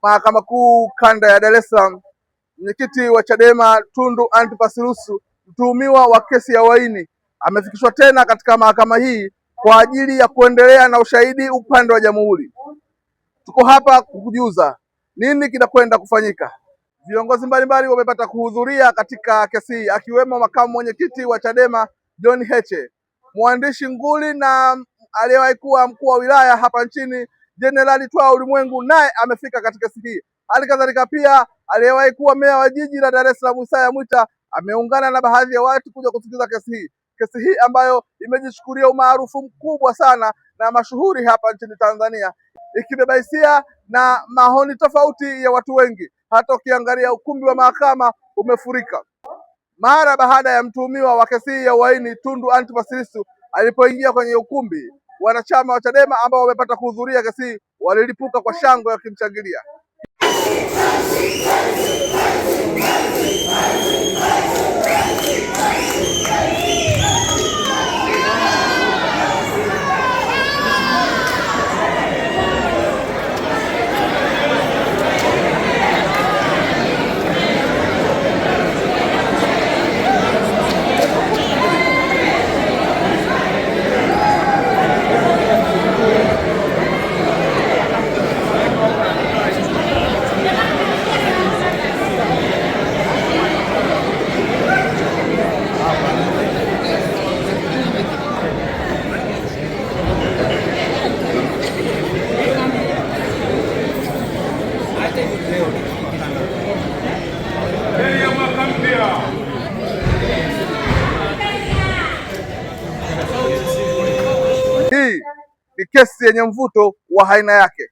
Mahakama Kuu Kanda ya Dar es Salaam, mwenyekiti wa Chadema Tundu Antipas Lissu, mtuhumiwa wa kesi ya uhaini, amefikishwa tena katika mahakama hii kwa ajili ya kuendelea na ushahidi upande wa jamhuri. Tuko hapa kukujuza nini kinakwenda kufanyika. Viongozi mbalimbali wamepata kuhudhuria katika kesi hii, akiwemo makamu mwenyekiti wa Chadema John Heche, mwandishi nguli na aliyewahi kuwa mkuu wa wilaya hapa nchini Jenerali Twaa Ulimwengu, naye amefika katika kesi hii. Hali kadhalika pia aliyewahi kuwa meya wa jiji la Dar es Salaam Isaya Mwita ameungana na baadhi ya watu kuja kusikiliza kesi hii ambayo imejichukulia umaarufu mkubwa sana na mashuhuri hapa nchini Tanzania, ikibeba hisia na maoni tofauti ya watu wengi. Hata ukiangalia ukumbi wa mahakama umefurika mara baada ya mtuhumiwa wa kesi hii ya uhaini Tundu Antipas Lissu alipoingia kwenye ukumbi. Wanachama wa Chadema ambao wamepata kuhudhuria kesi hii walilipuka kwa shangwe wakimshangilia. Hii ni kesi yenye mvuto wa aina yake.